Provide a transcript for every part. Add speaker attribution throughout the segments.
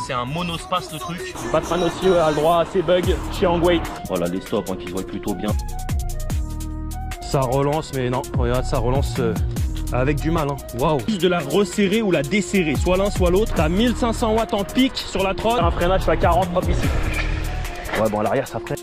Speaker 1: C'est un monospace le truc.
Speaker 2: Batman aussi a le droit à ses bugs chez Hangweight.
Speaker 1: Voilà les stops qui se voient plutôt bien.
Speaker 2: Ça relance, mais non, regarde, ça relance avec du mal. Waouh. Juste de la resserrer ou la desserrer, soit l'un soit l'autre. T'as 1500 watts en pic sur la trotte. Un freinage à 40, hop ici. Ouais, bon, à l'arrière, ça freine.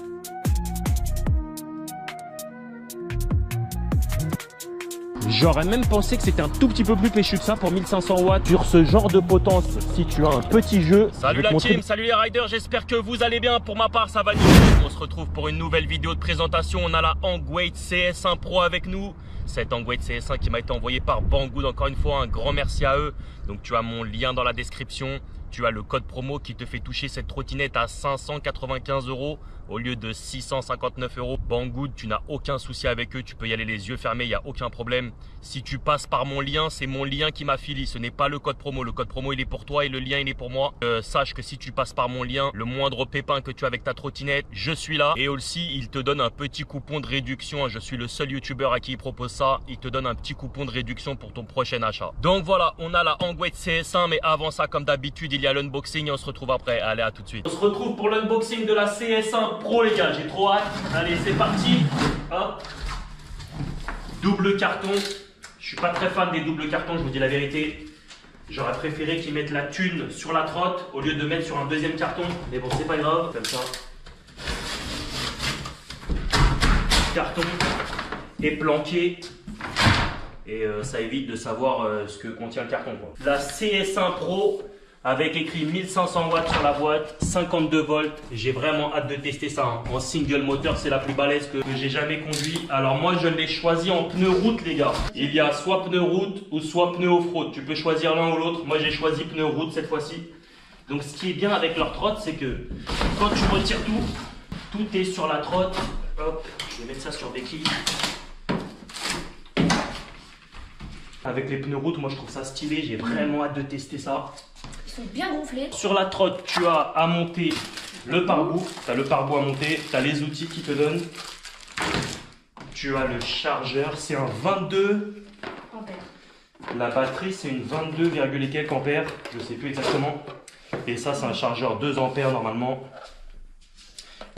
Speaker 2: J'aurais même pensé que c'était un tout petit peu plus péchu que ça pour 1500 watts sur ce genre de potence. Si tu as un petit jeu.
Speaker 1: Salut la team, salut les riders, j'espère que vous allez bien. Pour ma part, ça va nickel. On se retrouve pour une nouvelle vidéo de présentation. On a la Hangweight CS1 Pro avec nous. Cette Hangweight CS1 qui m'a été envoyée par Banggood. Encore une fois, un grand merci à eux. Donc tu as mon lien dans la description. Tu as le code promo qui te fait toucher cette trottinette à 595 € au lieu de 659 €. Banggood, tu n'as aucun souci avec eux. Tu peux y aller les yeux fermés, il n'y a aucun problème. Si tu passes par mon lien, c'est mon lien qui m'affilie. Ce n'est pas le code promo. Le code promo, il est pour toi et le lien, il est pour moi. Sache que si tu passes par mon lien, le moindre pépin que tu as avec ta trottinette, je suis là. Et aussi, il te donne un petit coupon de réduction. Je suis le seul youtubeur à qui il propose ça. Il te donne un petit coupon de réduction pour ton prochain achat. Donc voilà, on a la Hangweight CS1. Mais avant ça, comme d'habitude, il y a l'unboxing et on se retrouve après. Allez, à tout de suite. On se retrouve pour l'unboxing de la CS1 Pro, les gars. J'ai trop hâte. Allez, c'est parti. Hop. Double carton. Je suis pas très fan des doubles cartons, je vous dis la vérité. J'aurais préféré qu'ils mettent la thune sur la trotte au lieu de mettre sur un deuxième carton. Mais bon, c'est pas grave, comme ça. Carton est planqué. Et ça évite de savoir ce que contient le carton, quoi. La CS1 Pro avec écrit 1500 watts sur la boîte, 52 volts. J'ai vraiment hâte de tester ça. En single moteur, c'est la plus balèze que j'ai jamais conduit. Alors moi, je l'ai choisi en pneu route, les gars. Il y a soit pneu route ou soit pneu off-road. Tu peux choisir l'un ou l'autre. Moi, j'ai choisi pneu route cette fois-ci. Donc, ce qui est bien avec leur trotte, c'est que quand tu retires tout, tout est sur la trotte. Hop, je vais mettre ça sur béquille. Avec les pneus route, moi, je trouve ça stylé. J'ai vraiment hâte de tester ça.
Speaker 3: Bien gonflé.
Speaker 1: Sur la trotte, tu as à monter le pare-boue. Tu as le pare-boue à monter. Tu as les outils qui te donnent. Tu as le chargeur. C'est un 22 ampères. La batterie, c'est une 22, et quelques ampères. Je ne sais plus exactement. Et ça, c'est un chargeur 2 ampères normalement.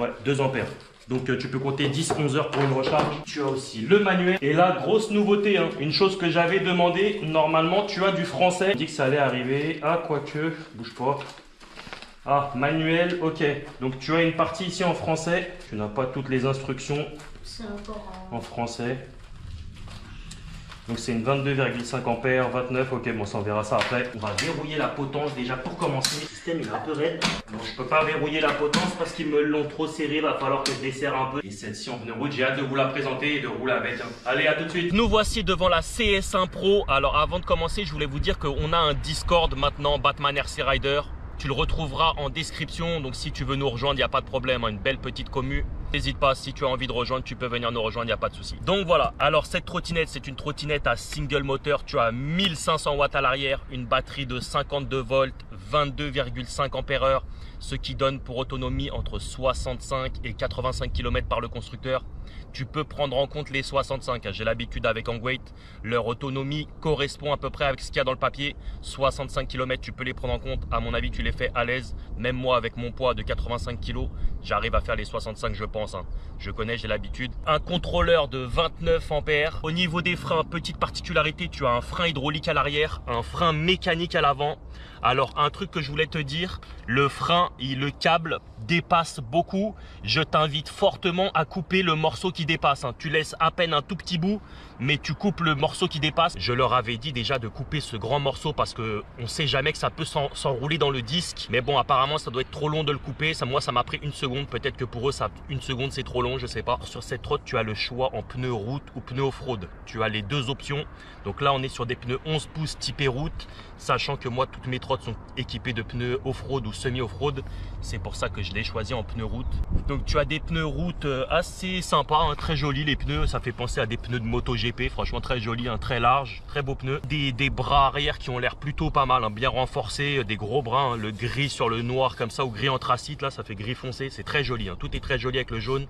Speaker 1: Ouais, 2 ampères. Donc tu peux compter 10-11 heures pour une recharge. Tu as aussi le manuel. Et là, grosse nouveauté, hein, une chose que j'avais demandé, normalement tu as du français. Je dis que ça allait arriver. Ah, quoique, bouge pas. Ah, manuel, ok. Donc tu as une partie ici en français. Tu n'as pas toutes les instructions en français. Donc c'est une 22,5 ampères, 29, ok, bon ça on verra ça après. On va verrouiller la potence déjà pour commencer. Le système il est un peu raide. Donc je peux pas verrouiller la potence parce qu'ils me l'ont trop serré, il va falloir que je desserre un peu. Et celle-ci en pneu route, j'ai hâte de vous la présenter et de rouler avec. Allez, à tout de suite. Nous voici devant la CS1 Pro. Alors avant de commencer, je voulais vous dire qu'on a un Discord maintenant, Batman RC Rider. Tu le retrouveras en description, donc si tu veux nous rejoindre, il n'y a pas de problème, hein, une belle petite commu. N'hésite pas, si tu as envie de rejoindre, tu peux venir nous rejoindre, il n'y a pas de souci. Donc voilà, alors cette trottinette, c'est une trottinette à single moteur. Tu as 1500 watts à l'arrière, une batterie de 52 volts, 22,5 ampères-heure, ce qui donne pour autonomie entre 65 et 85 km par le constructeur. Tu peux prendre en compte les 65, j'ai l'habitude avec Hangweight, leur autonomie correspond à peu près avec ce qu'il y a dans le papier. 65 km, tu peux les prendre en compte, à mon avis tu les fais à l'aise. Même moi avec mon poids de 85 kg, j'arrive à faire les 65 je pense. Je connais, j'ai l'habitude. Un contrôleur de 29 ampères. Au niveau des freins, petite particularité, tu as un frein hydraulique à l'arrière, un frein mécanique à l'avant. Alors un truc que je voulais te dire, le frein et le câble dépassent beaucoup. Je t'invite fortement à couper le morceau qui dépasse. Tu laisses à peine un tout petit bout, mais tu coupes le morceau qui dépasse. Je leur avais dit déjà de couper ce grand morceau parce qu'on ne sait jamais que ça peut s'enrouler dans le disque. Mais bon, apparemment, ça doit être trop long de le couper. Moi, ça m'a pris une seconde. Peut-être que pour eux, une seconde, c'est trop long, je sais pas. Sur cette trotte, tu as le choix en pneu route ou pneu off-road. Tu as les deux options. Donc là, on est sur des pneus 11 pouces typés route, sachant que moi, toutes mes trottes sont
Speaker 2: équipé de pneus off-road ou semi-off-road. C'est pour ça que je l'ai choisi en pneus route. Donc tu as des pneus route assez sympas, hein, très jolis les pneus. Ça fait penser à des pneus de MotoGP, franchement très jolis, hein, très larges, très beaux pneus. Des bras arrière qui ont l'air plutôt pas mal, hein, bien renforcés, des gros bras, hein, le gris sur le noir comme ça ou gris anthracite, là ça fait gris foncé, c'est très joli, hein, tout est très joli avec le jaune.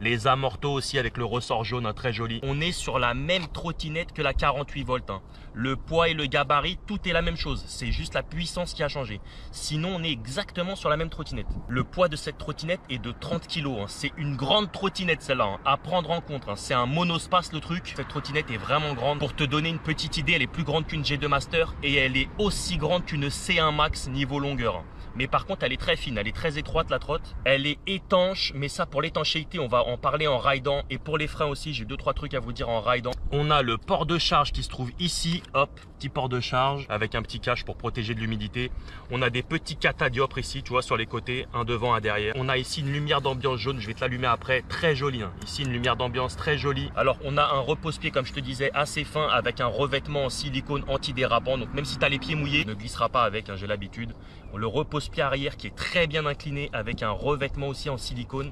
Speaker 2: Les amortos aussi avec le ressort jaune, hein, très joli. On est sur la même trottinette que la 48 volts. Hein. Le poids et le gabarit, tout est la même chose. C'est juste la puissance qui a changé. Sinon, on est exactement sur la même trottinette. Le poids de cette trottinette est de 30 kg. Hein. C'est une grande trottinette celle-là, hein, à prendre en compte. Hein. C'est un monospace le truc. Cette trottinette est vraiment grande. Pour te donner une petite idée, elle est plus grande qu'une G2 Master et elle est aussi grande qu'une C1 Max niveau longueur. Hein. Mais par contre, elle est très fine, elle est très étroite la trotte. Elle est étanche, mais ça pour l'étanchéité, on va en parler en ridant. Et pour les freins aussi, j'ai 2-3 trucs à vous dire en ridant. On a le port de charge qui se trouve ici, hop, petit port de charge avec un petit cache pour protéger de l'humidité. On a des petits catadioptres ici, tu vois, sur les côtés, un devant, un derrière. On a ici une lumière d'ambiance jaune, je vais te l'allumer après, très jolie. Hein. Ici, une lumière d'ambiance très jolie. Alors, on a un repose-pied, comme je te disais, assez fin avec un revêtement en silicone antidérapant. Donc, même si tu as les pieds mouillés, ne glissera pas avec, hein, j'ai l'habitude. Le repose-pied arrière qui est très bien incliné avec un revêtement aussi en silicone.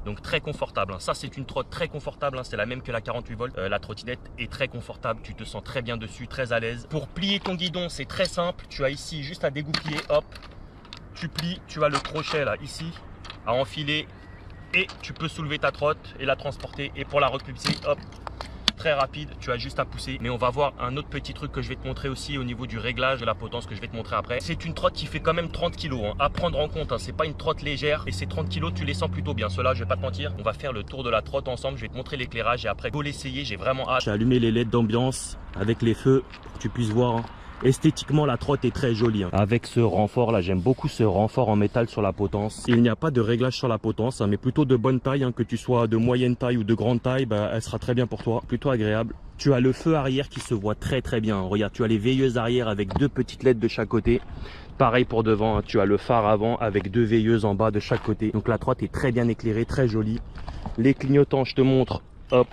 Speaker 2: Donc très confortable. Hein. Ça, c'est une trotte très confortable. Hein. C'est la même que la 48 volts. La trottinette est très confortable. Tu te sens très bien dessus, très à l'aise. Pour plier ton guidon, c'est très simple. Tu as ici juste à dégoupiller. Hop, tu plies. Tu as le crochet là, ici, à enfiler. Et tu peux soulever ta trotte et la transporter. Et pour la repulser, hop, très rapide, tu as juste à pousser. Mais on va voir un autre petit truc que je vais te montrer aussi au niveau du réglage de la potence que je vais te montrer après. C'est une trotte qui fait quand même 30 kg, hein, à prendre en compte. Hein. C'est pas une trotte légère et ces 30 kg, tu les sens plutôt bien. Ceux-là, je vais pas te mentir. On va faire le tour de la trotte ensemble. Je vais te montrer l'éclairage et après, go l'essayer. J'ai vraiment hâte.
Speaker 3: J'ai allumé les LED d'ambiance avec les feux pour que tu puisses voir. Hein. Esthétiquement, la trotte est très jolie. Hein. Avec ce renfort là, j'aime beaucoup ce renfort en métal sur la potence. Il n'y a pas de réglage sur la potence, hein, mais plutôt de bonne taille, hein, que tu sois de moyenne taille ou de grande taille, bah, elle sera très bien pour toi, plutôt agréable. Tu as le feu arrière qui se voit très très bien. Regarde, tu as les veilleuses arrière avec 2 petites LED de chaque côté. Pareil pour devant, hein, tu as le phare avant avec 2 veilleuses en bas de chaque côté. Donc la trotte est très bien éclairée, très jolie. Les clignotants, je te montre, hop.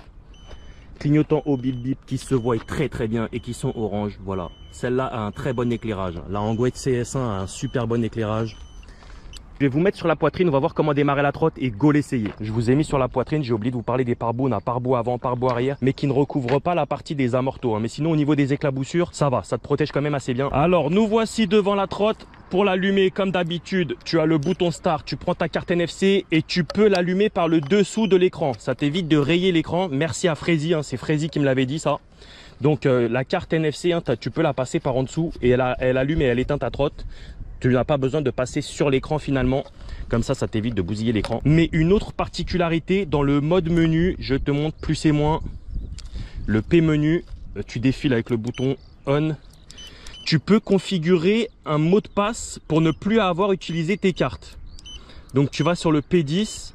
Speaker 3: Clignotants au bip bip qui se voient très très bien et qui sont orange. Voilà, celle-là a un très bon éclairage. La Angouette CS1 a un super bon éclairage. Je vais vous mettre sur la poitrine, on va voir comment démarrer la trotte et go l'essayer. Je vous ai mis sur la poitrine, j'ai oublié de vous parler des pare-boues. On a pare-boue avant, pare-boue arrière, mais qui ne recouvrent pas la partie des amortos. Hein. Mais sinon au niveau des éclaboussures, ça va, ça te protège quand même assez bien. Alors nous voici devant la trotte. Pour l'allumer, comme d'habitude, tu as le bouton start, tu prends ta carte NFC et tu peux l'allumer par le dessous de l'écran. Ça t'évite de rayer l'écran. Merci à Frézy, hein, c'est Frézy qui me l'avait dit ça. Donc la carte NFC, hein, tu peux la passer par en dessous et elle allume et elle éteint ta trotte. Tu n'as pas besoin de passer sur l'écran finalement. Comme ça t'évite de bousiller l'écran. Mais une autre particularité, dans le mode menu, je te montre plus et moins. Le P menu, tu défiles avec le bouton on. Tu peux configurer un mot de passe pour ne plus avoir utilisé tes cartes. Donc tu vas sur le P10.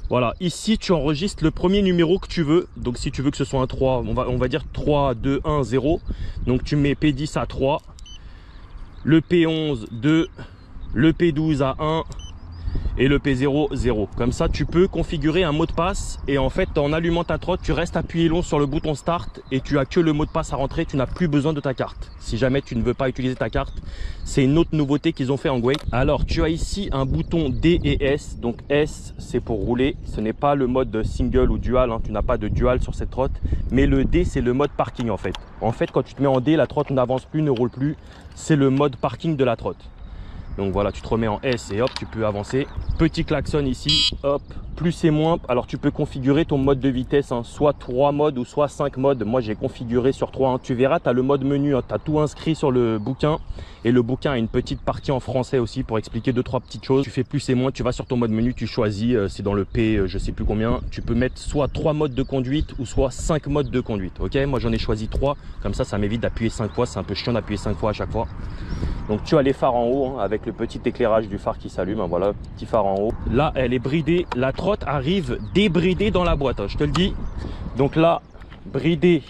Speaker 3: Voilà, ici tu enregistres le premier numéro que tu veux. Donc si tu veux que ce soit un 3, on va dire 3, 2, 1, 0. Donc tu mets P10 à 3, le P11, 2, le P12 à 1 et le P0, 0. Comme ça, tu peux configurer un mot de passe et en fait, en allumant ta trotte, tu restes appuyé long sur le bouton Start et tu as que le mot de passe à rentrer. Tu n'as plus besoin de ta carte. Si jamais tu ne veux pas utiliser ta carte, c'est une autre nouveauté qu'ils ont fait en Gwei. Alors, tu as ici un bouton D et S. Donc S, c'est pour rouler. Ce n'est pas le mode single ou dual. Hein. Tu n'as pas de dual sur cette trotte. Mais le D, c'est le mode parking en fait. En fait, quand tu te mets en D, la trotte n'avance plus, ne roule plus. C'est le mode parking de la trotte. Donc voilà, tu te remets en S et hop, tu peux avancer. Petit klaxon ici, hop, plus et moins. Alors tu peux configurer ton mode de vitesse, hein, soit 3 modes ou soit 5 modes. Moi j'ai configuré sur 3. Hein. Tu verras, tu as le mode menu, hein, tu as tout inscrit sur le bouquin. Et le bouquin a une petite partie en français aussi pour expliquer 2-3 petites choses. Tu fais plus et moins, tu vas sur ton mode menu, tu choisis, c'est dans le P, je sais plus combien. Tu peux mettre soit 3 modes de conduite ou soit 5 modes de conduite. Ok, moi j'en ai choisi 3, comme ça m'évite d'appuyer 5 fois. C'est un peu chiant d'appuyer 5 fois à chaque fois. Donc tu as les phares en haut, hein, avec le petit éclairage du phare qui s'allume, hein, voilà, petit phare en haut. Là, elle est bridée, la trotte arrive débridée dans la boîte, hein, je te le dis. Donc là, bridée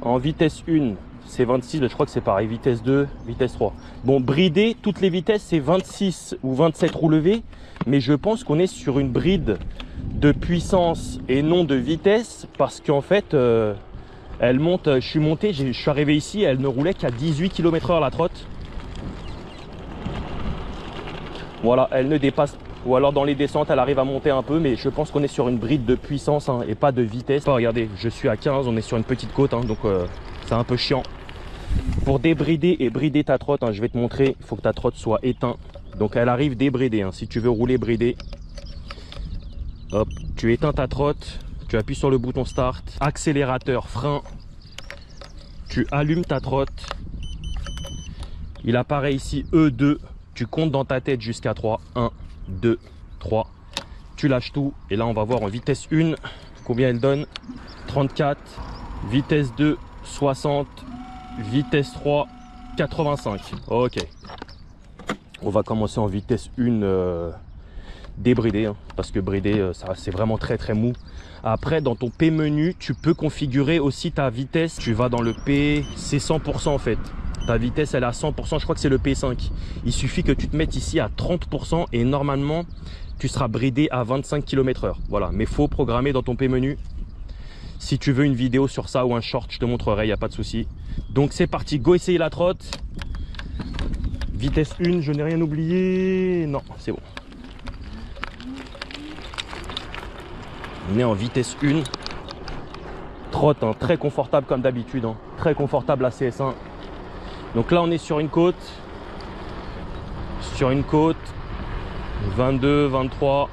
Speaker 3: en vitesse 1, c'est 26, je crois que c'est pareil, vitesse 2, vitesse 3. Bon, bridée, toutes les vitesses, c'est 26 ou 27 roues levées, mais je pense qu'on est sur une bride de puissance et non de vitesse, parce qu'en fait... elle monte, je suis monté, je suis arrivé ici, elle ne roulait qu'à 18 km/h la trotte. Voilà, elle ne dépasse, ou alors dans les descentes, elle arrive à monter un peu, mais je pense qu'on est sur une bride de puissance hein, et pas de vitesse. Enfin, regardez, je suis à 15, on est sur une petite côte, hein, donc c'est un peu chiant. Pour débrider et brider ta trotte, hein, je vais te montrer, il faut que ta trotte soit éteinte. Donc elle arrive débridée, hein, si tu veux rouler bridé. Hop, tu éteins ta trotte, tu appuies sur le bouton start, accélérateur, frein, tu allumes ta trotte. Il apparaît ici E2, tu comptes dans ta tête jusqu'à 3, 1, 2, 3, tu lâches tout et là on va voir en vitesse 1 combien elle donne. 34, vitesse 2, 60, vitesse 3, 85. Ok, on va commencer en vitesse 1 débridé hein, parce que bridé c'est vraiment très mou. Après dans ton P menu tu peux configurer aussi ta vitesse. Tu vas dans le P, c'est 100% en fait. Ta vitesse elle est à 100%, je crois que c'est le P5. Il suffit que tu te mettes ici à 30% et normalement tu seras bridé à 25 km/h. Voilà, mais faut programmer dans ton P menu. Si tu veux une vidéo sur ça ou un short, je te montrerai, il n'y a pas de souci. Donc c'est parti, go essayer la trotte. Vitesse 1, je n'ai rien oublié. Non, c'est bon. On est en vitesse 1. Trotte, hein, très confortable comme d'habitude. Hein, très confortable la CS1. Donc là, on est sur une côte. Sur une côte. 22, 23,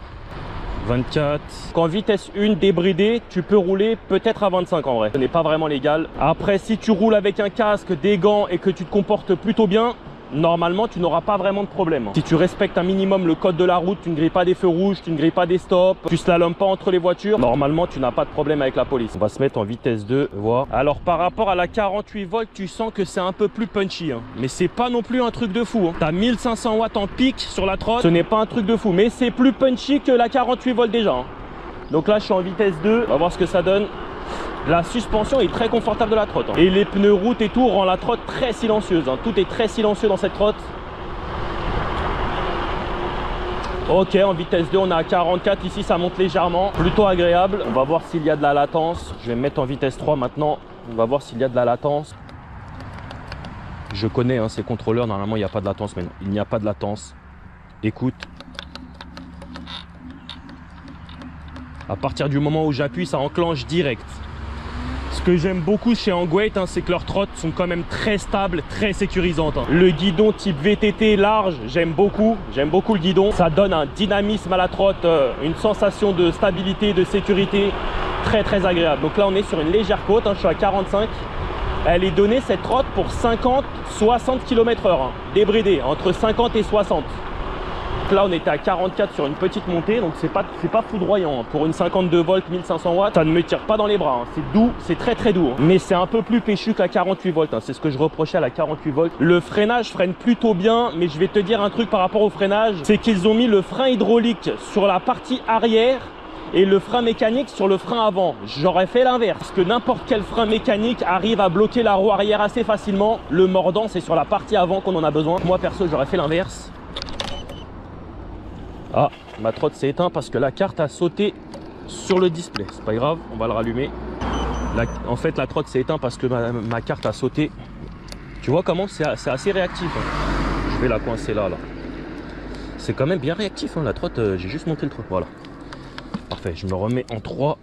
Speaker 3: 24. Qu'en vitesse 1 débridée, tu peux rouler peut-être à 25 en vrai. Ce n'est pas vraiment légal. Après, si tu roules avec un casque, des gants et que tu te comportes plutôt bien, normalement, tu n'auras pas vraiment de problème. Si tu respectes un minimum le code de la route, tu ne grilles pas des feux rouges, tu ne grilles pas des stops, tu slalomes pas entre les voitures, normalement, tu n'as pas de problème avec la police. On va se mettre en vitesse 2, voir. Alors, par rapport à la 48 volts, tu sens que c'est un peu plus punchy. Hein. Mais c'est pas non plus un truc de fou. Hein. Tu as 1500 watts en pic sur la trotte. Ce n'est pas un truc de fou, mais c'est plus punchy que la 48 volts déjà. Hein. Donc là, je suis en vitesse 2. On va voir ce que ça donne. La suspension est très confortable de la trotte hein. Et les pneus route et tout rend la trotte très silencieuse hein. Tout est très silencieux dans cette trotte. Ok, en vitesse 2 on est à 44, ici ça monte légèrement, plutôt agréable. On va voir s'il y a de la latence. Je vais me mettre en vitesse 3 maintenant. On va voir s'il y a de la latence. Je connais hein, ces contrôleurs, normalement il n'y a pas de latence, mais non, il n'y a pas de latence. Écoute. À partir du moment où j'appuie, ça enclenche direct. Ce que j'aime beaucoup chez Angweight, hein, c'est que leurs trottes sont quand même très stables, très sécurisantes. Hein. Le guidon type VTT large, j'aime beaucoup le guidon. Ça donne un dynamisme à la trotte, une sensation de stabilité, de sécurité très agréable. Donc là, on est sur une légère côte, hein, je suis à 45. Elle est donnée, cette trotte, pour 50-60 km/h, hein, débridée, entre 50 et 60. Là on était à 44 sur une petite montée, donc c'est pas foudroyant. Pour une 52 volts 1500 watts, ça ne me tire pas dans les bras hein. C'est doux, c'est très doux hein. Mais c'est un peu plus péchu que la 48 volts hein. C'est ce que je reprochais à la 48 volts. Le freinage freine plutôt bien, mais je vais te dire un truc par rapport au freinage, c'est qu'ils ont mis le frein hydraulique sur la partie arrière et le frein mécanique sur le frein avant. J'aurais fait l'inverse, parce que n'importe quel frein mécanique arrive à bloquer la roue arrière assez facilement. Le mordant c'est sur la partie avant qu'on en a besoin. Moi perso j'aurais fait l'inverse. Ah, ma trotte s'est éteinte parce que la carte a sauté sur le display. C'est pas grave, on va le rallumer. En fait, la trotte s'est éteinte parce que ma carte a sauté. Tu vois comment c'est assez réactif. Hein. Je vais la coincer là. C'est quand même bien réactif. Hein, la trotte, j'ai juste monté le truc. Voilà. Parfait, je me remets en 3.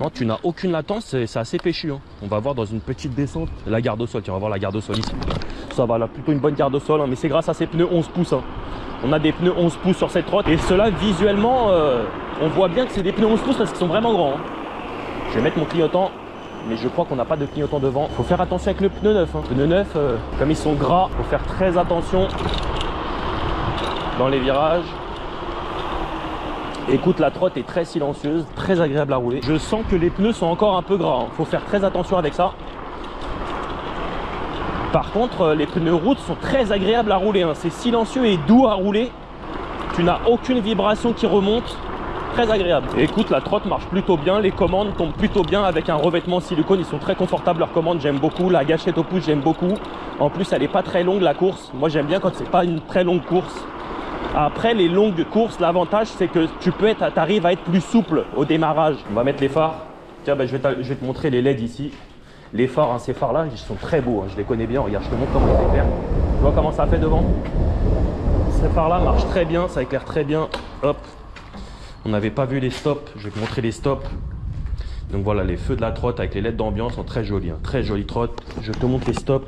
Speaker 3: Non, tu n'as aucune latence, c'est assez péchu. Hein. On va voir dans une petite descente la garde au sol. Tiens, on va voir la garde au sol ici. Ça va, là, plutôt une bonne garde au sol. Hein, mais c'est grâce à ces pneus 11 pouces. Hein. On a des pneus 11 pouces sur cette trotte. Et cela, visuellement, on voit bien que c'est des pneus 11 pouces parce qu'ils sont vraiment grands. Hein. Je vais mettre mon clignotant. Mais je crois qu'on n'a pas de clignotant devant. Il faut faire attention avec le pneu neuf. Hein. Le pneu neuf, comme ils sont gras, il faut faire très attention dans les virages. Écoute, la trotte est très silencieuse, très agréable à rouler. Je sens que les pneus sont encore un peu gras. Il faut faire très attention avec ça. Par contre, les pneus route sont très agréables à rouler. Hein. C'est silencieux et doux à rouler. Tu n'as aucune vibration qui remonte. Très agréable. Et écoute, la trotte marche plutôt bien. Les commandes tombent plutôt bien avec un revêtement silicone. Ils sont très confortables, leurs commandes. J'aime beaucoup. La gâchette au pouce, j'aime beaucoup. En plus, elle n'est pas très longue, la course. Moi, j'aime bien quand c'est pas une très longue course. Après, les longues courses, l'avantage, c'est que tu arrives à être plus souple au démarrage. On va mettre les phares. Tiens, je vais te montrer les LED ici. Les phares, hein, ces phares-là, ils sont très beaux. Hein, je les connais bien. Regarde, je te montre comment ils éclairent. Tu vois comment ça fait devant?
Speaker 2: Ce phare là marche très bien, ça éclaire très bien. Hop, on n'avait pas vu les stops, je vais te montrer les stops. Donc voilà, les feux de la trotte avec les LED d'ambiance sont très jolis, hein. Très jolie trotte. Je te montre les stops.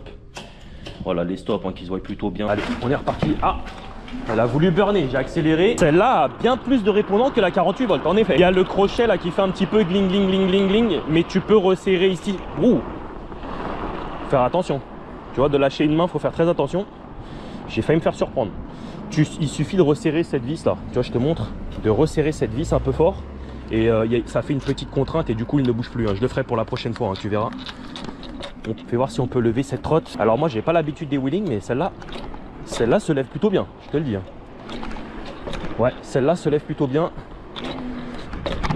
Speaker 2: Voilà les stops hein, qui se voient plutôt bien. Allez, on est reparti. Ah, elle a voulu burner, j'ai accéléré. Celle-là a bien plus de répondants que la 48 volts, en effet. Il y a le crochet là qui fait un petit peu gling gling gling gling gling, mais tu peux resserrer ici. Ouh, faire attention. Tu vois, de lâcher une main, faut faire très attention. J'ai failli me faire surprendre. Il suffit de resserrer cette vis là. Tu vois, je te montre. De resserrer cette vis un peu fort. Et ça fait une petite contrainte et du coup il ne bouge plus. Hein. Je le ferai pour la prochaine fois, hein, tu verras. On fait voir si on peut lever cette trotte. Alors moi j'ai pas l'habitude des wheelings, mais celle-là se lève plutôt bien, je te le dis. Hein. Ouais, celle-là se lève plutôt bien.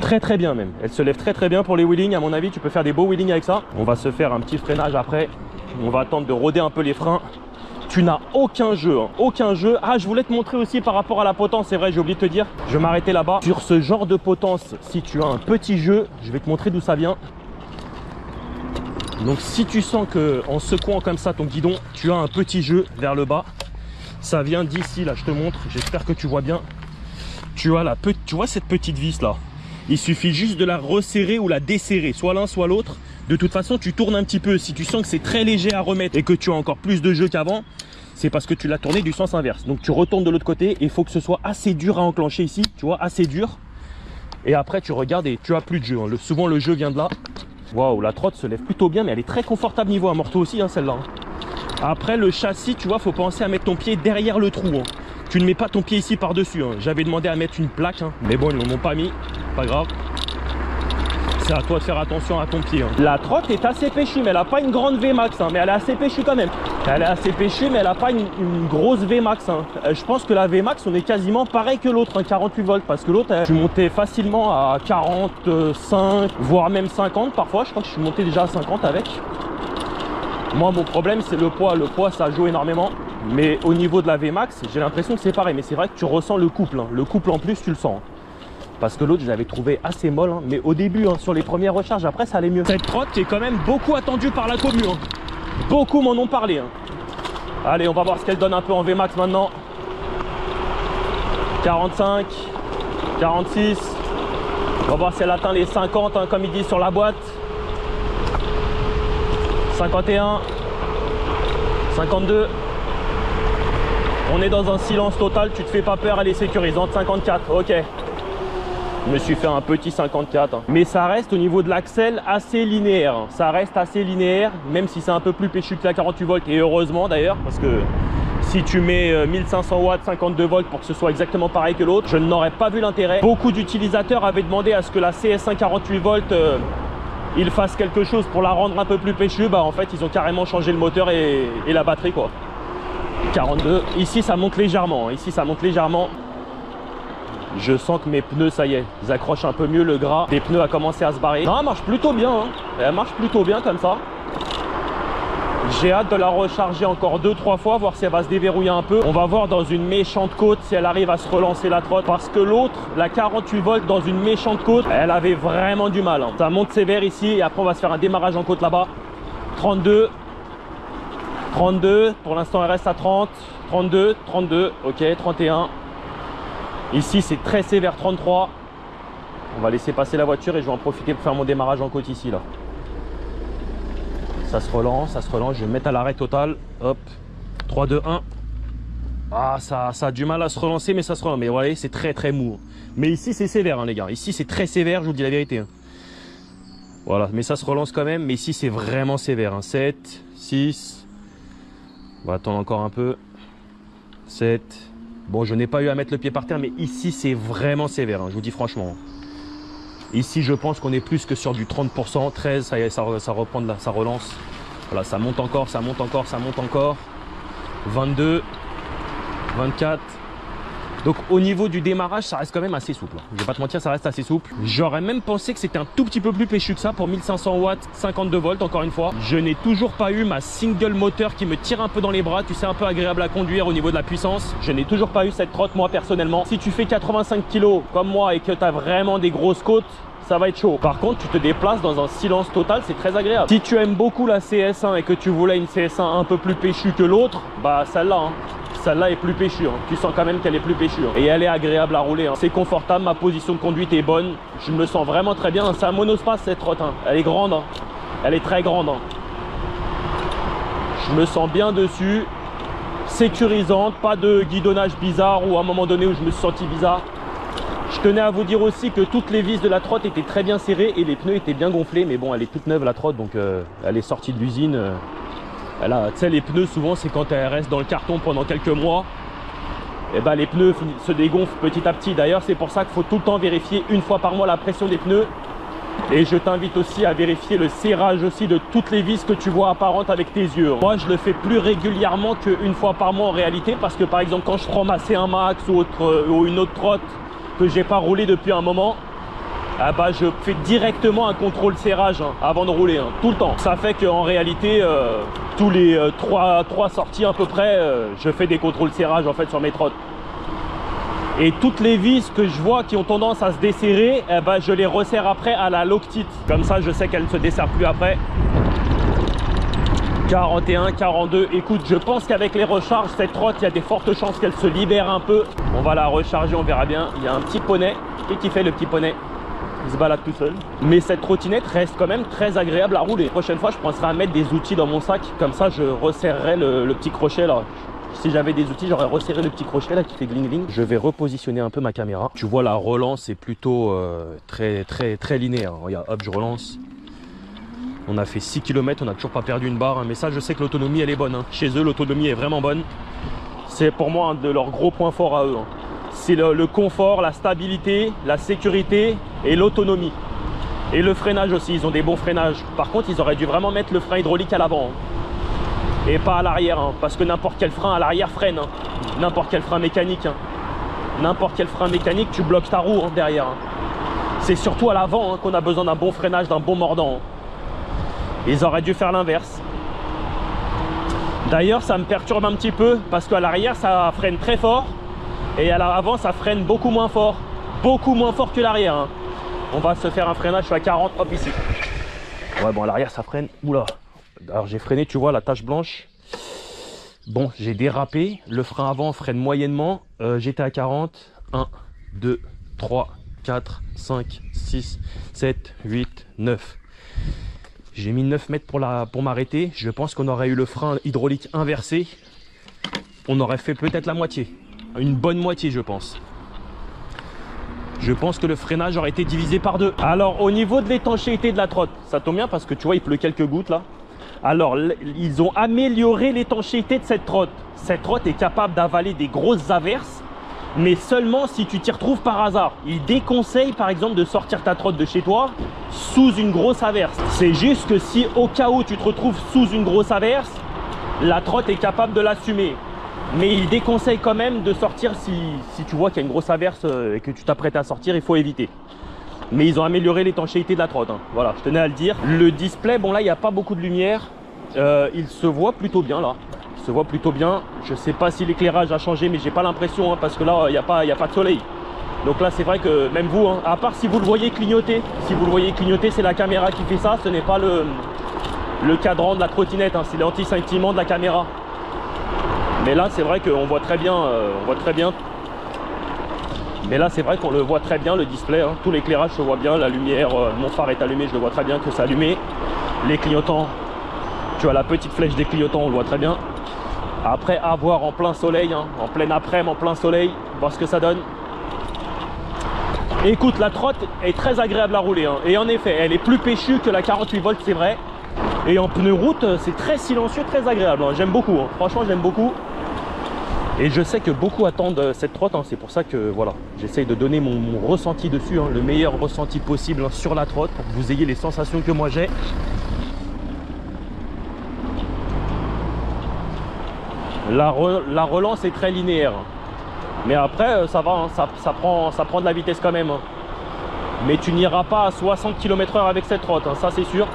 Speaker 2: Très très bien même. Elle se lève très très bien pour les wheelings. À mon avis, tu peux faire des beaux wheelings avec ça. On va se faire un petit freinage après. On va attendre de roder un peu les freins. Tu n'as aucun jeu, hein, aucun jeu. Ah, je voulais te montrer aussi par rapport à la potence, c'est vrai, j'ai oublié de te dire. Je vais m'arrêter là-bas. Sur ce genre de potence, si tu as un petit jeu, je vais te montrer d'où ça vient. Donc si tu sens que en secouant comme ça ton guidon, tu as un petit jeu vers le bas, ça vient d'ici, là, je te montre. J'espère que tu vois bien. Tu vois cette petite vis là. Il suffit juste de la resserrer ou la desserrer, soit l'un soit l'autre. De toute façon, tu tournes un petit peu. Si tu sens que c'est très léger à remettre et que tu as encore plus de jeu qu'avant, c'est parce que tu l'as tourné du sens inverse. Donc tu retournes de l'autre côté et il faut que ce soit assez dur à enclencher ici, tu vois, assez dur. Et après tu regardes et tu as plus de jeu, hein. Souvent le jeu vient de là. Waouh, la trotte se lève plutôt bien, mais elle est très confortable niveau amorto aussi, hein, celle-là. Après le châssis, tu vois, faut penser à mettre ton pied derrière le trou, hein. Tu ne mets pas ton pied ici par-dessus, hein. J'avais demandé à mettre une plaque, hein, mais bon, ils ne l'ont pas mis, pas grave. C'est à toi de faire attention à ton pied, hein. La trotte est assez péchue, mais elle n'a pas une grande VMAX, hein, mais elle est assez péchue quand même. Elle est assez péchue, mais elle n'a pas une grosse VMAX, hein. Je pense que la VMAX, on est quasiment pareil que l'autre, hein, 48 volts, parce que l'autre, je suis monté facilement à 45, voire même 50 parfois. Je crois que je suis monté déjà à 50 avec. Moi, mon problème, c'est le poids. Le poids, ça joue énormément. Mais au niveau de la VMAX, j'ai l'impression que c'est pareil. Mais c'est vrai que tu ressens le couple, hein. Le couple en plus, tu le sens. Parce que l'autre, je l'avais trouvé assez molle, hein. Mais au début, hein, sur les premières recharges, après, ça allait mieux. Cette trotte qui est quand même beaucoup attendue par la commu, hein. Beaucoup m'en ont parlé, hein. Allez, on va voir ce qu'elle donne un peu en VMAX maintenant. 45, 46. On va voir si elle atteint les 50, hein, comme ils disent sur la boîte. 51, 52. On est dans un silence total, tu te fais pas peur, elle est sécurisante. 54, ok. Je me suis fait un petit 54, hein. Mais ça reste au niveau de l'axel assez linéaire, hein. Ça reste assez linéaire, même si c'est un peu plus péchu que la 48 volts. Et heureusement d'ailleurs, parce que si tu mets 1500 watts, 52 volts pour que ce soit exactement pareil que l'autre, je n'aurais pas vu l'intérêt. Beaucoup d'utilisateurs avaient demandé à ce que la CS1 48 volts il fasse quelque chose pour la rendre un peu plus péchue. Bah en fait ils ont carrément changé le moteur et la batterie, quoi. 42, ici ça monte légèrement, hein. Ici ça monte légèrement. Je sens que mes pneus, ça y est, ils accrochent un peu mieux le gras. Les pneus a commencé à se barrer. Non, elle marche plutôt bien, hein. Elle marche plutôt bien comme ça. J'ai hâte de la recharger encore 2-3 fois, voir si elle va se déverrouiller un peu. On va voir dans une méchante côte si elle arrive à se relancer la trotte. Parce que l'autre, la 48 volts dans une méchante côte, elle avait vraiment du mal, hein. Ça monte sévère ici et après on va se faire un démarrage en côte là-bas. 32. 32. Pour l'instant elle reste à 30. 32. 32. Ok, 31. Ici c'est très sévère, 33. On va laisser passer la voiture et je vais en profiter pour faire mon démarrage en côte ici là. Ça se relance, ça se relance. Je vais me mettre à l'arrêt total. Hop, 3, 2, 1. Ah, ça a du mal à se relancer, mais ça se relance. Mais vous voyez, c'est très très mou. Mais ici c'est sévère, hein, les gars. Ici c'est très sévère, je vous dis la vérité, hein. Voilà, mais ça se relance quand même. Mais ici c'est vraiment sévère, hein. 7, 6. On va attendre encore un peu. 7. Bon, je n'ai pas eu à mettre le pied par terre, mais ici, c'est vraiment sévère, hein, je vous dis franchement. Ici, je pense qu'on est plus que sur du 30%. 13, ça y est, ça reprend de là, ça relance. Voilà, ça monte encore, ça monte encore, ça monte encore. 22, 24. Donc, au niveau du démarrage, ça reste quand même assez souple. Je vais pas te mentir, ça reste assez souple. J'aurais même pensé que c'était un tout petit peu plus péchu que ça pour 1500 watts, 52 volts, encore une fois. Je n'ai toujours pas eu ma single moteur qui me tire un peu dans les bras. Tu sais, un peu agréable à conduire au niveau de la puissance. Je n'ai toujours pas eu cette trotte, moi, personnellement. Si tu fais 85 kg comme moi et que tu as vraiment des grosses côtes, ça va être chaud. Par contre, tu te déplaces dans un silence total, c'est très agréable. Si tu aimes beaucoup la CS1 et que tu voulais une CS1 un peu plus péchue que l'autre, bah celle-là, hein. celle-là est plus péchue. Tu sens quand même qu'elle est plus péchue. Et elle est agréable à rouler. C'est confortable, ma position de conduite est bonne. Je me sens vraiment très bien. C'est un monospace cette trotte. Elle est grande. Elle est très grande. Je me sens bien dessus. Sécurisante, pas de guidonnage bizarre ou à un moment donné où je me suis senti bizarre. Je tenais à vous dire aussi que toutes les vis de la trotte étaient très bien serrées et les pneus étaient bien gonflés. Mais bon, elle est toute neuve la trotte, donc elle est sortie de l'usine. Tu sais, les pneus souvent c'est quand elle reste dans le carton pendant quelques mois. Et ben les pneus se dégonflent petit à petit. D'ailleurs c'est pour ça qu'il faut tout le temps vérifier une fois par mois la pression des pneus. Et je t'invite aussi à vérifier le serrage aussi de toutes les vis que tu vois apparentes avec tes yeux. Moi je le fais plus régulièrement qu'une fois par mois en réalité, parce que par exemple quand je prends ma C1 Max ou une autre trotte que j'ai pas roulé depuis un moment, bah, je fais directement un contrôle serrage avant de rouler, tout le temps. Ça fait qu'en réalité tous les 3 sorties à peu près, je fais des contrôles serrage en fait sur mes trottes. Et toutes les vis que je vois qui ont tendance à se desserrer, bah, je les resserre après à la loctite. Comme ça, je sais qu'elles ne se desserrent plus après. 41, 42. Écoute, je pense qu'avec les recharges, cette trotte, il y a des fortes chances qu'elle se libère un peu. On va la recharger, on verra bien. Il y a un petit poney. Qu'est-ce qu'il fait le petit poney? Il se balade tout seul. Mais cette trottinette reste quand même très agréable à rouler. La prochaine fois, je penserai à mettre des outils dans mon sac. Comme ça, je resserrerai le petit crochet là. Si j'avais des outils, j'aurais resserré le petit crochet là qui fait gling gling. Je vais repositionner un peu ma caméra. Tu vois, la relance est plutôt très linéaire. Regarde, hop, je relance. On a fait 6 km, on n'a toujours pas perdu une barre. Mais ça, je sais que l'autonomie, elle est bonne. Chez eux, l'autonomie est vraiment bonne. C'est pour moi un de leurs gros points forts à eux. C'est le confort, la stabilité, la sécurité et l'autonomie. Et le freinage aussi, ils ont des bons freinages. Par contre, ils auraient dû vraiment mettre le frein hydraulique à l'avant. Et pas à l'arrière, parce que n'importe quel frein à l'arrière freine. N'importe quel frein mécanique. N'importe quel frein mécanique, tu bloques ta roue derrière. C'est surtout à l'avant qu'on a besoin d'un bon freinage, d'un bon mordant. Ils auraient dû faire l'inverse. D'ailleurs, ça me perturbe un petit peu, parce qu'à l'arrière, ça freine très fort. Et à l'avant, ça freine beaucoup moins fort. Beaucoup moins fort que l'arrière. On va se faire un freinage à 40, hop, ici. Ouais, bon, à l'arrière, ça freine. Oula. Alors j'ai freiné, tu vois la tache blanche. Bon, j'ai dérapé. Le frein avant freine moyennement. J'étais à 40. 1, 2, 3, 4, 5, 6, 7, 8, 9. J'ai mis 9 mètres pour m'arrêter. Je pense qu'on aurait eu le frein hydraulique inversé. On aurait fait peut-être la moitié. Une bonne moitié, je pense. Je pense que le freinage aurait été divisé par 2. Alors au niveau de l'étanchéité de la trotte, ça tombe bien parce que tu vois, il pleut quelques gouttes là. Alors, ils ont amélioré l'étanchéité de cette trotte. Cette trotte est capable d'avaler des grosses averses, mais seulement si tu t'y retrouves par hasard. Ils déconseillent par exemple de sortir ta trotte de chez toi sous une grosse averse. C'est juste que si au cas où tu te retrouves sous une grosse averse, la trotte est capable de l'assumer. Mais ils déconseillent quand même de sortir si tu vois qu'il y a une grosse averse et que tu t'apprêtes à sortir, il faut éviter. Mais ils ont amélioré l'étanchéité de la trotte. Voilà, je tenais à le dire. Le display, bon là, il n'y a pas beaucoup de lumière. Il se voit plutôt bien là. Il se voit plutôt bien. Je ne sais pas si l'éclairage a changé, mais j'ai pas l'impression parce que là, il n'y a pas de soleil. Donc là, c'est vrai que même vous, à part si vous le voyez clignoter, c'est la caméra qui fait ça. Ce n'est pas le cadran de la trottinette, c'est l'anti-scintillement de la caméra. Mais là, c'est vrai qu'on voit très bien. Mais là, c'est vrai qu'on le voit très bien, le display. Tout l'éclairage se voit bien. La lumière, mon phare est allumé, je le vois très bien que c'est allumé. Les clignotants, tu as la petite flèche des clignotants, on le voit très bien. Après, à voir en plein soleil, en plein après-midi, en plein soleil, voir ce que ça donne. Écoute, la trotte est très agréable à rouler. Et en effet, elle est plus péchue que la 48 volts, c'est vrai. Et en pneu route, c'est très silencieux, très agréable. J'aime beaucoup. Franchement, j'aime beaucoup. Et je sais que beaucoup attendent cette trotte, c'est pour ça que voilà, j'essaye de donner mon ressenti dessus, le meilleur ressenti possible sur la trotte pour que vous ayez les sensations que moi j'ai. La relance est très linéaire, mais après ça va, ça prend de la vitesse quand même. Mais tu n'iras pas à 60 km/h avec cette trotte, ça c'est sûr.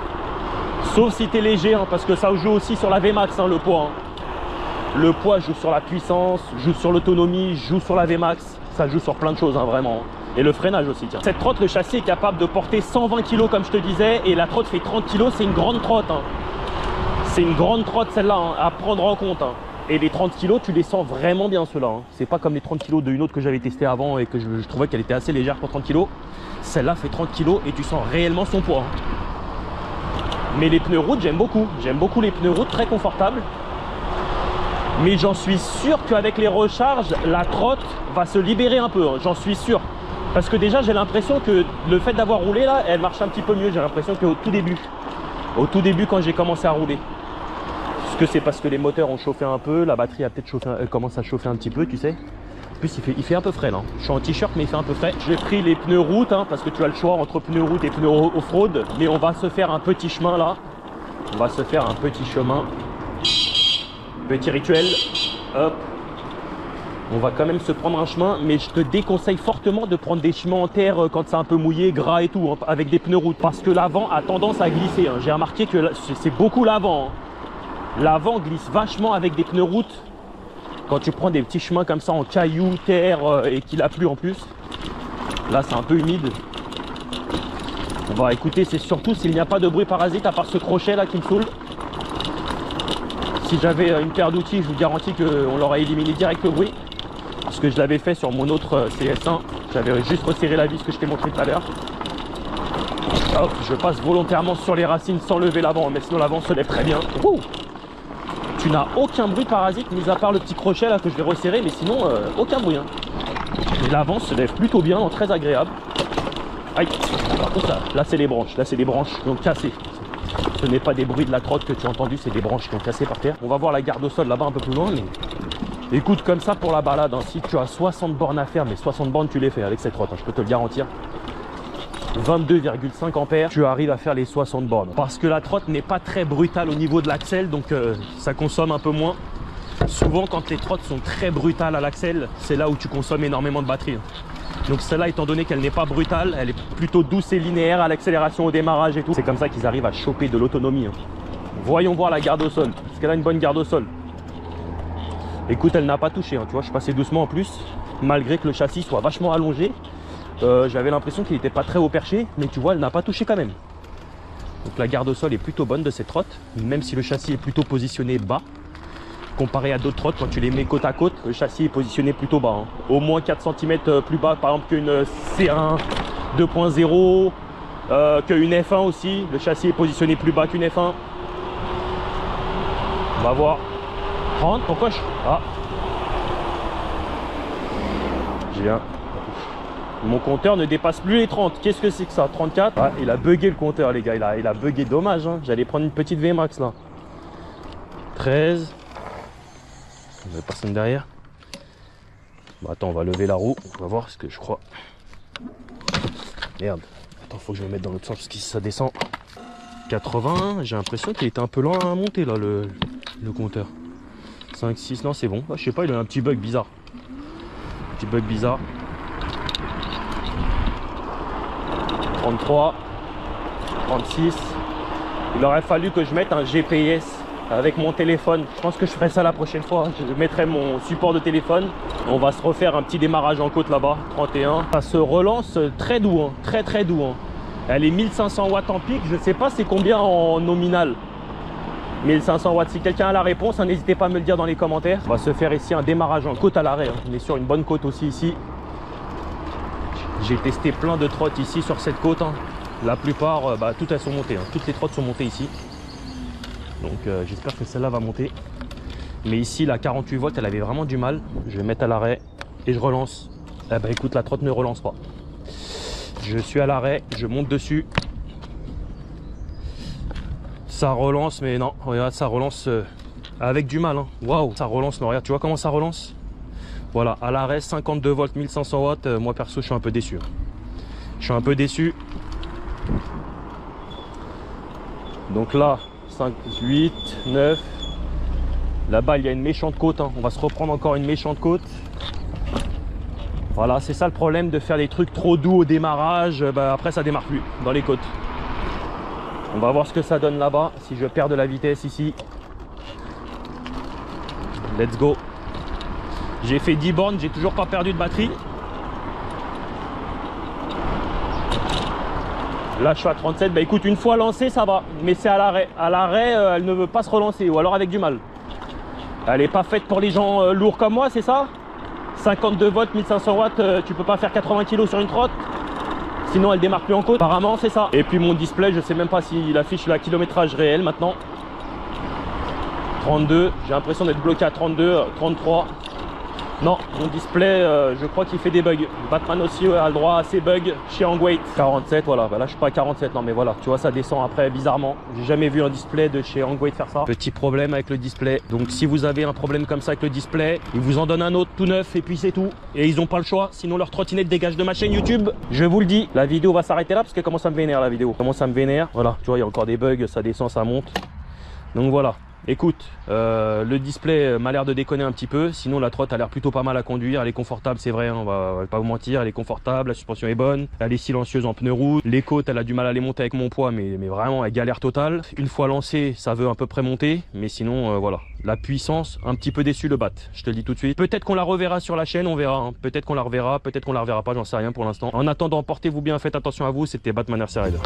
Speaker 2: Sauf si tu es léger, parce que ça joue aussi sur la VMAX, le poids. Le poids joue sur la puissance, joue sur l'autonomie, joue sur la VMAX. Ça joue sur plein de choses, vraiment. Et le freinage aussi, tiens. Cette trotte, le châssis est capable de porter 120 kg, comme je te disais. Et la trotte fait 30 kg, c'est une grande trotte. C'est une grande trotte, celle-là, à prendre en compte.
Speaker 3: Et les 30 kg, tu les sens vraiment bien ceux-là. Hein. C'est pas comme les 30 kg d'une autre que j'avais testé avant et que je trouvais qu'elle était assez légère pour 30 kg. Celle-là fait 30 kg et tu sens réellement son poids. Hein. Mais les pneus route, j'aime beaucoup. J'aime beaucoup les pneus route, très confortables. Mais j'en suis sûr qu'avec les recharges, la trotte va se libérer un peu. Hein. J'en suis sûr. Parce que déjà, j'ai l'impression que le fait d'avoir roulé là, elle marche un petit peu mieux. J'ai l'impression qu'au tout début quand j'ai commencé à rouler. Est-ce que c'est parce que les moteurs ont chauffé un peu, la batterie a peut-être chauffé, elle commence à chauffer un petit peu, tu sais. En plus, il fait un peu frais là. Je suis en t-shirt, mais il fait un peu frais. J'ai pris les pneus route, hein, parce que tu as le choix entre pneus route et pneus off-road. Mais on va se faire un petit chemin là. On va se faire un petit chemin. Petit rituel. Hop. On va quand même se prendre un chemin, mais je te déconseille fortement de prendre des chemins en terre quand c'est un peu mouillé, gras et tout, hein, avec des pneus route. Parce que l'avant a tendance à glisser. Hein. J'ai remarqué que c'est beaucoup l'avant. Hein. L'avant glisse vachement avec des pneus route. Quand tu prends des petits chemins comme ça en cailloux, terre et qu'il a plu en plus. Là, c'est un peu humide. On va écouter, c'est surtout s'il n'y a pas de bruit parasite à part ce crochet là qui me saoule. Si j'avais une paire d'outils, je vous garantis qu'on l'aurait éliminé direct le bruit. Parce que je l'avais fait sur mon autre CS1. J'avais juste resserré la vis que je t'ai montré tout à l'heure. Hop, je passe volontairement sur les racines sans lever l'avant, mais sinon l'avant se lève très bien. Ouh, tu n'as aucun bruit parasite, mis à part le petit crochet là que je vais resserrer, mais sinon aucun bruit. Hein. Et l'avant se lève plutôt bien, très agréable. Aïe, par contre là c'est les branches, qui ont cassé. Ce n'est pas des bruits de la trotte que tu as entendu, c'est des branches qui ont cassé par terre. On va voir la garde au sol là-bas un peu plus loin. Mais... écoute, comme ça pour la balade, hein, si tu as 60 bornes à faire, mais 60 bornes tu les fais avec cette trotte, hein, je peux te le garantir. 22,5 ampères, tu arrives à faire les 60 bornes. Parce que la trotte n'est pas très brutale au niveau de l'axel, donc ça consomme un peu moins. Souvent quand les trottes sont très brutales à l'axel, c'est là où tu consommes énormément de batterie. Donc celle-là, étant donné qu'elle n'est pas brutale, elle est plutôt douce et linéaire à l'accélération, au démarrage et tout. C'est comme ça qu'ils arrivent à choper de l'autonomie. Hein. Voyons voir la garde au sol. Est-ce qu'elle a une bonne garde au sol? Écoute, elle n'a pas touché. Hein. Tu vois, je suis passé doucement en plus, malgré que le châssis soit vachement allongé. J'avais l'impression qu'il n'était pas très haut perché, mais tu vois, elle n'a pas touché quand même. Donc la garde au sol est plutôt bonne de cette trotte, même si le châssis est plutôt positionné bas. Comparé à d'autres trottes, quand tu les mets côte à côte, le châssis est positionné plutôt bas. Hein. Au moins 4 cm plus bas, par exemple, qu'une C1 2.0, qu'une F1 aussi. Le châssis est positionné plus bas qu'une F1. On va voir. 30, pourquoi je... Ah. J'ai un... Mon compteur ne dépasse plus les 30. Qu'est-ce que c'est que ça? 34. Ah, il a bugué le compteur, les gars. Il a bugué. Dommage. Hein. J'allais prendre une petite VMAX là. 13. Il n'y a personne derrière. Bon, attends, on va lever la roue. On va voir ce que je crois. Merde. Attends, faut que je me mette dans l'autre sens parce que si ça descend. 80. J'ai l'impression qu'il était un peu lent à monter là, le compteur. 5, 6. Non, c'est bon. Ah, je sais pas, il a un petit bug bizarre. Petit bug bizarre. 33, 36. Il aurait fallu que je mette un GPS avec mon téléphone. Je pense que je ferai ça la prochaine fois. Je mettrai mon support de téléphone. On va se refaire un petit démarrage en côte là-bas. 31. Ça se relance très doux, hein. Très doux. Hein. Elle est 1500 watts en pic. Je ne sais pas c'est combien en nominal. 1500 watts. Si quelqu'un a la réponse, hein, n'hésitez pas à me le dire dans les commentaires. On va se faire ici un démarrage en côte à l'arrêt. Hein. On est sur une bonne côte aussi ici. J'ai testé plein de trottes ici sur cette côte. Hein. La plupart, toutes elles sont montées. Hein. Toutes les trottes sont montées ici. Donc j'espère que celle-là va monter. Mais ici, la 48 volts, elle avait vraiment du mal. Je vais mettre à l'arrêt et je relance. Eh ben écoute, la trotte ne relance pas. Je suis à l'arrêt, je monte dessus. Ça relance, mais non, regarde, ça relance avec du mal. Hein. Waouh, ça relance, non, regarde, tu vois comment ça relance? Voilà, à l'arrêt, 52 volts, 1500 watts. Moi, perso, je suis un peu déçu. Je suis un peu déçu. Donc là, 5, 8, 9. Là-bas, il y a une méchante côte. Hein. On va se reprendre encore une méchante côte. Voilà, c'est ça le problème de faire des trucs trop doux au démarrage. Après, ça démarre plus dans les côtes. On va voir ce que ça donne là-bas. Si je perds de la vitesse ici. Let's go. J'ai fait 10 bornes, j'ai toujours pas perdu de batterie. Là, je suis à 37. Bah écoute, une fois lancé, ça va. Mais c'est à l'arrêt. À l'arrêt, elle ne veut pas se relancer. Ou alors avec du mal.
Speaker 2: Elle est pas faite pour les gens lourds comme moi, c'est ça? 52 volts, 1500 watts, tu peux pas faire 80 kg sur une trotte? Sinon elle démarre plus en côte. Apparemment c'est ça. Et puis mon display, je sais même pas s'il affiche la kilométrage réel maintenant. 32, j'ai l'impression d'être bloqué à 32, 33. Non, mon display, je crois qu'il fait des bugs. Batman aussi a le droit à ses bugs chez Hangweight. 47, voilà, bah là je suis pas à 47, non mais voilà, tu vois ça descend après bizarrement. J'ai jamais vu un display de chez Hangweight faire ça. Petit problème avec le display. Donc si vous avez un problème comme ça avec le display, ils vous en donnent un autre tout neuf et puis c'est tout. Et ils ont pas le choix, sinon leur trottinette dégage de ma chaîne YouTube. Je vous le dis, la vidéo va s'arrêter là parce que comment ça me vénère la vidéo. Comment ça me vénère, voilà, tu vois il y a encore des bugs, ça descend, ça monte. Donc voilà. Écoute, le display m'a l'air de déconner un petit peu, sinon la trotte a l'air plutôt pas mal à conduire, elle est confortable, c'est vrai, hein, on va pas vous mentir, elle est confortable, la suspension est bonne, elle est silencieuse en pneus rouges, les côtes elle a du mal à les monter avec mon poids, mais vraiment elle galère totale. Une fois lancée, ça veut à peu près monter, mais sinon voilà, la puissance, un petit peu déçu le bat, je te le dis tout de suite. Peut-être qu'on la reverra sur la chaîne, on verra, hein. Peut-être qu'on la reverra, peut-être qu'on la reverra pas, j'en sais rien pour l'instant. En attendant, portez-vous bien, faites attention à vous, c'était Batman RC Rider.